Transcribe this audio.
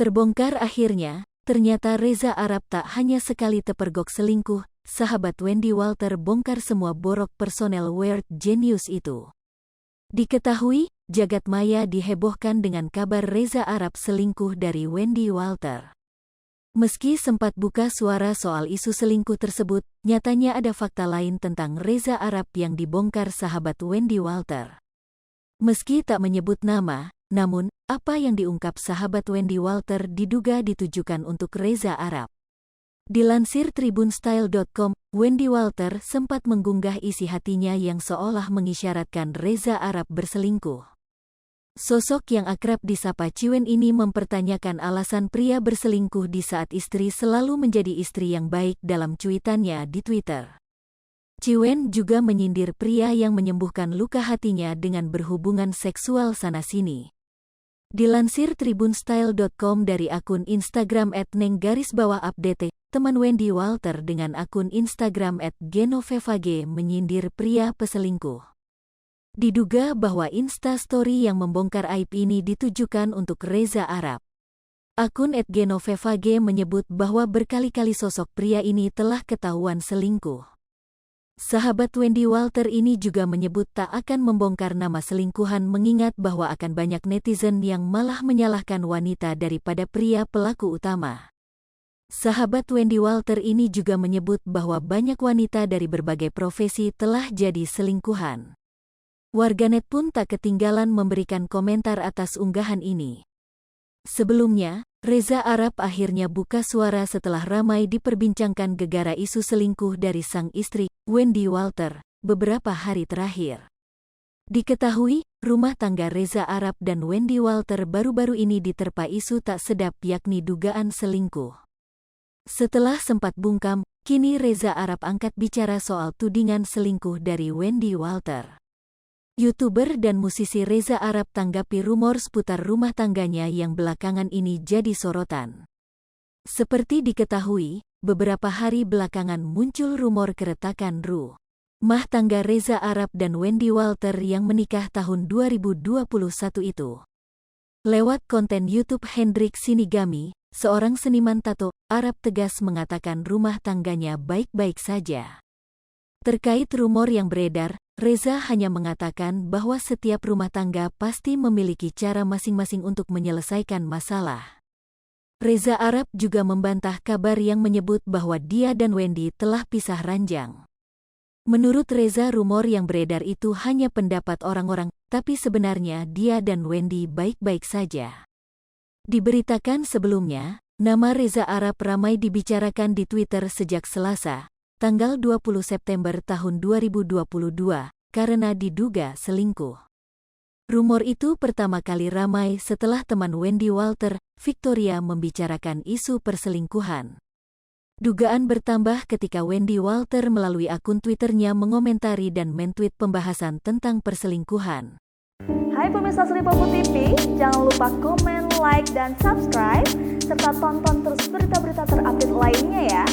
Terbongkar akhirnya, ternyata Reza Arab tak hanya sekali terpergok selingkuh, sahabat Wendy Walter bongkar semua borok personel Weird Genius itu. Diketahui, jagat maya dihebohkan dengan kabar Reza Arab selingkuh dari Wendy Walter. Meski sempat buka suara soal isu selingkuh tersebut, nyatanya ada fakta lain tentang Reza Arab yang dibongkar sahabat Wendy Walter. Meski tak menyebut nama, namun, apa yang diungkap sahabat Wendy Walter diduga ditujukan untuk Reza Arab. Dilansir tribunstyle.com, Wendy Walter sempat mengunggah isi hatinya yang seolah mengisyaratkan Reza Arab berselingkuh. Sosok yang akrab disapa Ciwen ini mempertanyakan alasan pria berselingkuh di saat istri selalu menjadi istri yang baik dalam cuitannya di Twitter. Ciwen juga menyindir pria yang menyembuhkan luka hatinya dengan berhubungan seksual sana-sini. Dilansir tribunstyle.com dari akun Instagram @neng_update, teman Wendy Walter dengan akun Instagram @genovevag menyindir pria peselingkuh. Diduga bahwa Instastory yang membongkar aib ini ditujukan untuk Reza Arab. Akun @genovevag menyebut bahwa berkali-kali sosok pria ini telah ketahuan selingkuh. Sahabat Wendy Walter ini juga menyebut tak akan membongkar nama selingkuhan mengingat bahwa akan banyak netizen yang malah menyalahkan wanita daripada pria pelaku utama. Sahabat Wendy Walter ini juga menyebut bahwa banyak wanita dari berbagai profesi telah jadi selingkuhan. Warganet pun tak ketinggalan memberikan komentar atas unggahan ini. Sebelumnya, Reza Arab akhirnya buka suara setelah ramai diperbincangkan gegara isu selingkuh dari sang istri, Wendy Walter, beberapa hari terakhir. Diketahui, rumah tangga Reza Arab dan Wendy Walter baru-baru ini diterpa isu tak sedap yakni dugaan selingkuh. Setelah sempat bungkam, kini Reza Arab angkat bicara soal tudingan selingkuh dari Wendy Walter. YouTuber dan musisi Reza Arab tanggapi rumor seputar rumah tangganya yang belakangan ini jadi sorotan. Seperti diketahui, beberapa hari belakangan muncul rumor keretakan rumah tangga Reza Arab dan Wendy Walter yang menikah tahun 2021 itu. Lewat konten YouTube Hendrik Sinigami, seorang seniman tato, Arab tegas mengatakan rumah tangganya baik-baik saja. Terkait rumor yang beredar, Reza hanya mengatakan bahwa setiap rumah tangga pasti memiliki cara masing-masing untuk menyelesaikan masalah. Reza Arab juga membantah kabar yang menyebut bahwa dia dan Wendy telah pisah ranjang. Menurut Reza, rumor yang beredar itu hanya pendapat orang-orang, tapi sebenarnya dia dan Wendy baik-baik saja. Diberitakan sebelumnya, nama Reza Arab ramai dibicarakan di Twitter sejak Selasa, tanggal 20 September tahun 2022, karena diduga selingkuh. Rumor itu pertama kali ramai setelah teman Wendy Walter, Victoria membicarakan isu perselingkuhan. Dugaan bertambah ketika Wendy Walter melalui akun Twitternya mengomentari dan mentweet pembahasan tentang perselingkuhan. Hai pemirsa Sri Popo TV, jangan lupa komen, like, dan subscribe, serta tonton terus berita-berita terupdate lainnya ya.